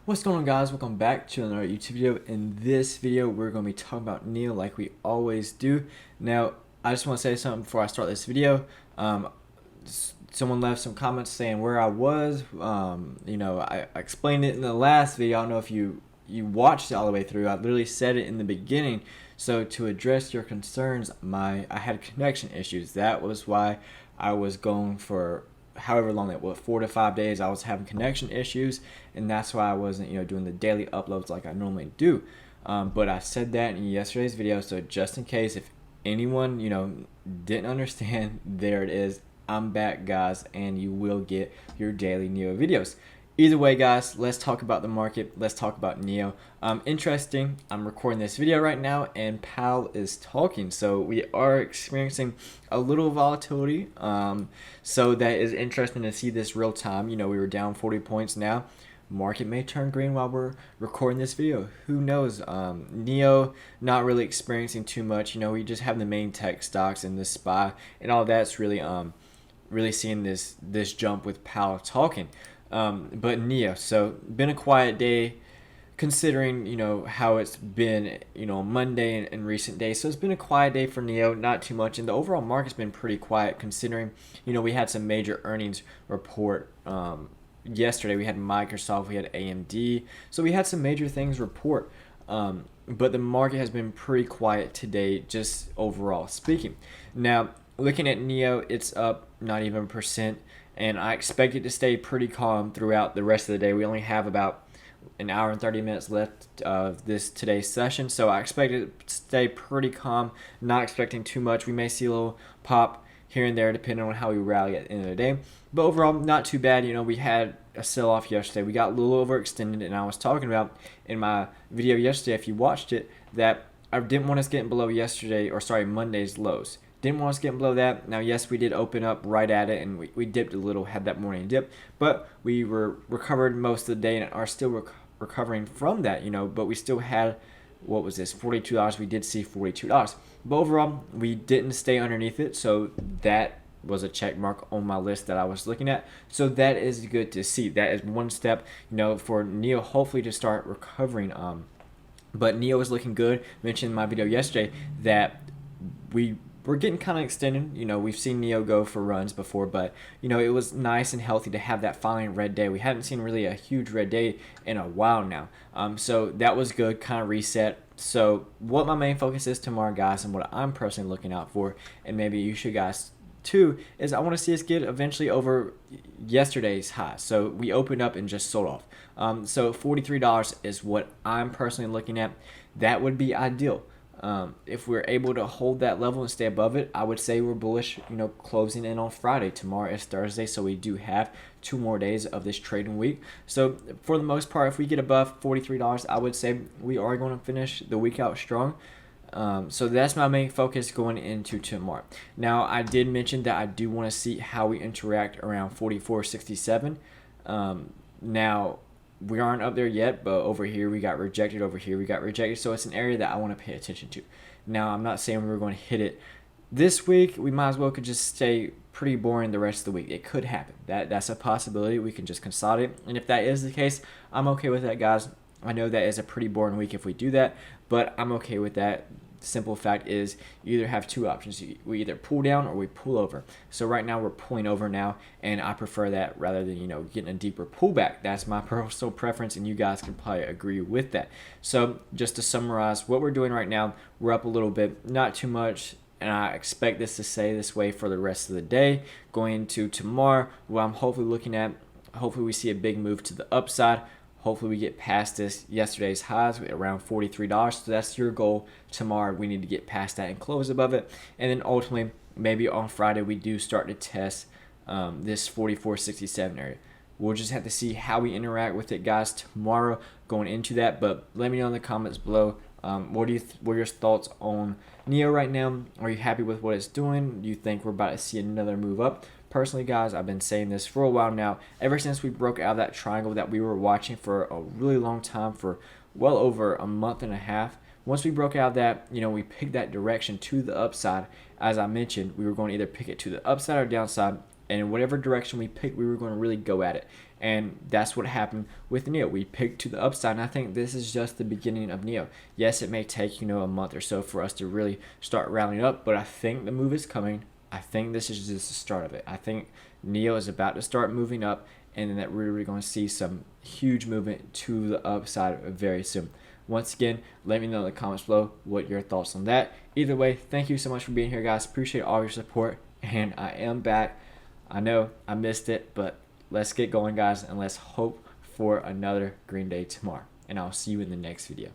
What's going on, guys? Welcome back to another YouTube video. In this video we're going to be talking about NIO like we always do. Now I just want to say something before I start this video. Someone left some comments saying where I was. I explained it in the last video. I don't know if you watched it all the way through. I literally said it in the beginning. So to address your concerns, I had connection issues. That was why I was going for however long that was, 4 to 5 days. I was having connection issues, and that's why I wasn't doing the daily uploads like I normally do. But I said that in yesterday's video, so just in case if anyone didn't understand, there it is. I'm back, guys, and you will get your daily NIO videos. Either way, guys, let's talk about the market. Let's talk about NIO. Interesting, I'm recording this video right now and Powell is talking, so we are experiencing a little volatility. So that is interesting to see this real time. We were down 40 points now. Market may turn green while we're recording this video. Who knows? NIO not really experiencing too much. We just have the main tech stocks and the SPY and all that's really seeing this jump with Powell talking. But NIO, so been a quiet day considering how it's been Monday and recent days. So it's been a quiet day for NIO, not too much, and the overall market's been pretty quiet considering we had some major earnings report yesterday. We had Microsoft, we had AMD, so we had some major things report, but the market has been pretty quiet today, just overall speaking. Now looking at NIO, it's up not even a percent, and I expect it to stay pretty calm throughout the rest of the day. We only have about an hour and 30 minutes left of today's session, so I expect it to stay pretty calm, not expecting too much. We may see a little pop here and there depending on how we rally at the end of the day, but overall not too bad. We had a sell-off yesterday. We got a little overextended, and I was talking about in my video yesterday, if you watched it, that I didn't want us getting below Monday's lows. Didn't want us getting below that. Now, yes, we did open up right at it, and we dipped a little, had that morning dip, but we were recovered most of the day and are still recovering from that, but we still had, what was this, $42. We did see $42. But overall, we didn't stay underneath it, so that was a check mark on my list that I was looking at. So that is good to see. That is one step, for NIO hopefully to start recovering. But NIO is looking good. I mentioned in my video yesterday that we're getting kind of extended. We've seen NIO go for runs before, but it was nice and healthy to have that finally red day. We hadn't seen really a huge red day in a while now, so that was good, kind of reset. So what my main focus is tomorrow, guys, and what I'm personally looking out for, and maybe you should guys too, is I want to see us get eventually over yesterday's high. So we opened up and just sold off. So $43 is what I'm personally looking at. That would be ideal. If we're able to hold that level and stay above it, I would say we're bullish, closing in on Friday. Tomorrow is Thursday, so we do have 2 more days of this trading week. So for the most part, if we get above $43, I would say we are going to finish the week out strong. So that's my main focus going into tomorrow. Now, I did mention that I do want to see how we interact around 44.67. Now, we aren't up there yet, but over here we got rejected, over here we got rejected, so it's an area that I want to pay attention to. Now, I'm not saying we're going to hit it this week. We might as well could just stay pretty boring the rest of the week. It could happen. That's a possibility. We can just consolidate, and if that is the case, I'm okay with that, guys. I know that is a pretty boring week if we do that, but I'm okay with that. The simple fact is you either have 2 options. We either pull down or we pull over. So right now we're pulling over now, and I prefer that rather than getting a deeper pullback. That's my personal preference, and you guys can probably agree with that. So just to summarize what we're doing right now, we're up a little bit, not too much, and I expect this to stay this way for the rest of the day. Going into tomorrow, what I'm hopefully looking at, hopefully we see a big move to the upside. Hopefully we get past yesterday's highs around $43. So that's your goal tomorrow. We need to get past that and close above it. And then ultimately, maybe on Friday, we do start to test this 44.67 area. We'll just have to see how we interact with it, guys, tomorrow going into that. But let me know in the comments below. What are your thoughts on NIO right now? Are you happy with what it's doing? Do you think we're about to see another move up? Personally, guys, I've been saying this for a while now, ever since we broke out of that triangle that we were watching for a really long time, for well over a month and a half. Once we broke out of that, we picked that direction to the upside. As I mentioned, we were going to either pick it to the upside or downside, and in whatever direction we picked, we were going to really go at it. And that's what happened with Neo. We picked to the upside, and I think this is just the beginning of Neo. Yes, it may take, a month or so for us to really start rallying up, but I think the move is coming. I think this is just the start of it. I think Neo is about to start moving up, and then that we're really going to see some huge movement to the upside very soon. Once again, let me know in the comments below what your thoughts on that. Either way, thank you so much for being here, guys. Appreciate all your support, and I am back. I know I missed it, but let's get going, guys, and let's hope for another Green Day tomorrow. And I'll see you in the next video.